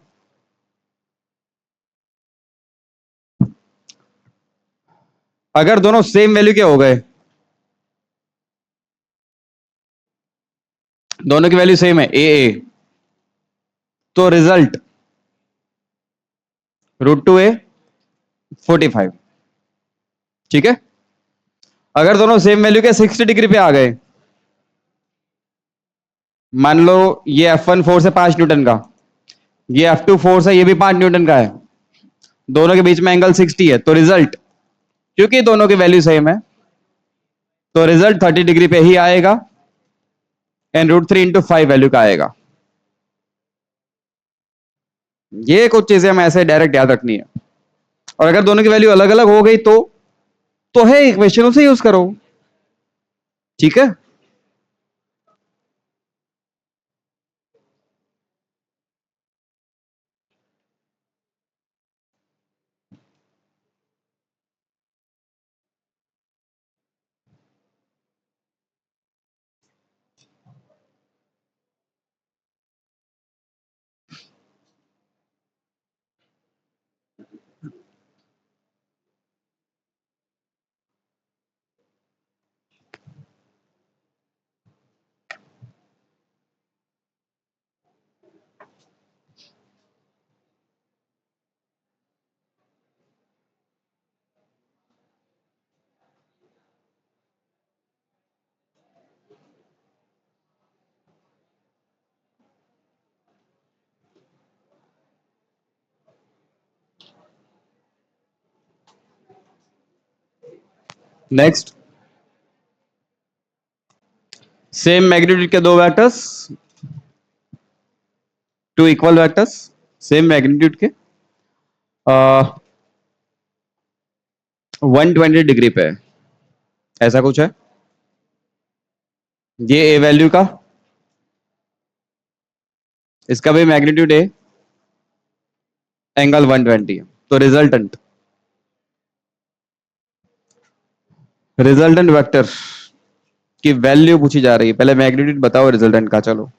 अगर दोनों सेम वैल्यू के हो गए, दोनों की वैल्यू सेम है ए, तो रिजल्ट √2a 45। ठीक है। अगर दोनों सेम वैल्यू के 60 डिग्री पे आ गए, मान लो ये F1 फोर्स है 5 न्यूटन का, ये F2 फोर्स है, ये भी 5 न्यूटन का है, दोनों के बीच में एंगल 60 है, तो रिजल्ट, क्योंकि दोनों की वैल्यू सेम है, तो रिजल्ट 30 डिग्री पे ही आएगा एंड √3 × 5 वैल्यू का आएगा। ये कुछ चीजें हमें ऐसे डायरेक्ट याद रखनी है। और अगर दोनों की वैल्यू अलग अलग हो गई तो है इक्वेशन, उसे यूज करो। ठीक है। नेक्स्ट, सेम मैग्नीट्यूड के दो vectors, two equal vectors, same magnitude के 120 डिग्री पे, ऐसा कुछ है। ये ए वैल्यू का, इसका भी मैग्नीट्यूड ए, एंगल 120 है, तो रिजल्टेंट वेक्टर की वैल्यू पूछी जा रही है। पहले मैग्नीट्यूड बताओ रिजल्टेंट का। चलो,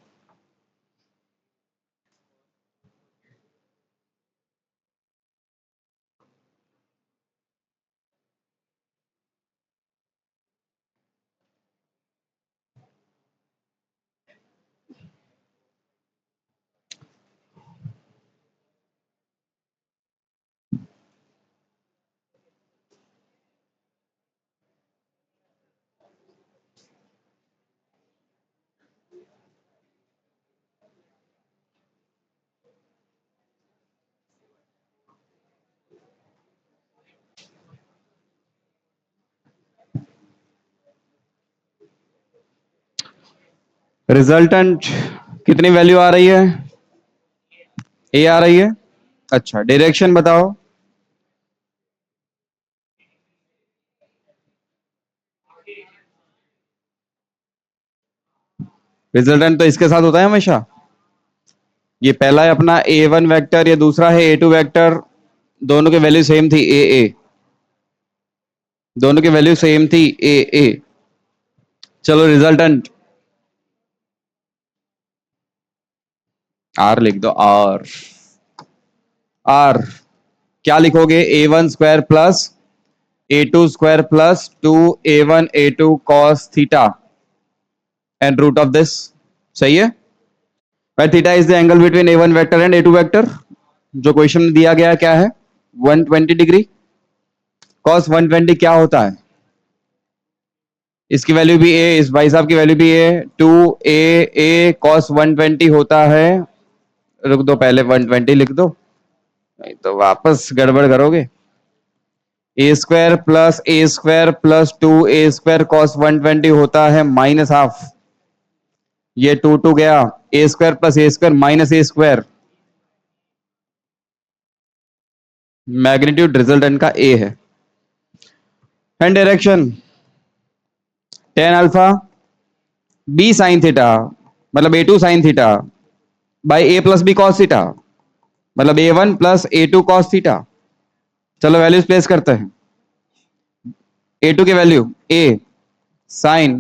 रिजल्टेंट कितनी वैल्यू आ रही है? ए आ रही है। अच्छा, डायरेक्शन बताओ। रिजल्टेंट तो इसके साथ होता है हमेशा। ये पहला है अपना A1 वेक्टर, ये दूसरा है A2 वेक्टर, दोनों की वैल्यू सेम थी ए, दोनों की वैल्यू सेम थी ए। चलो रिजल्टेंट आर लिख दो। आर क्या लिखोगे? A1² plus A2² plus 2A1 A2 cos theta and root of this. सही है। Where theta is the angle between A1 vector and A2 vector, जो क्वेश्चन में दिया गया क्या है? 120 डिग्री। cos 120 क्या होता है? इसकी वैल्यू भी ए, इस भाई साहब की वैल्यू भी ए, 2A cos 120 होता है। रुक दो, पहले 120 लिख दो, नहीं तो वापस गड़बड़ करोगे। A² प्लस 2A² cos 120 होता है -½ ये 2 गया, A² plus A² minus A²। Magnitude resultant का ए है। And direction tan alpha B sin theta, मतलब A2 sin theta by A plus B cos theta. मतलब A1 plus A2 cos theta. चलो values place करते हैं। A2 की value A sign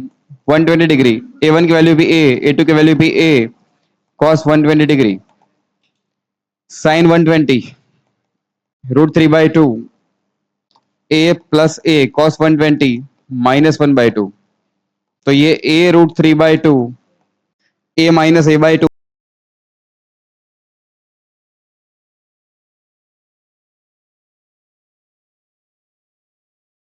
120 degree, A1 की value भी A, A2 की value भी A cos 120 degree, sine 120 √3/2 A plus A cos 120 -1/2। तो ये A √3/2 A - A/2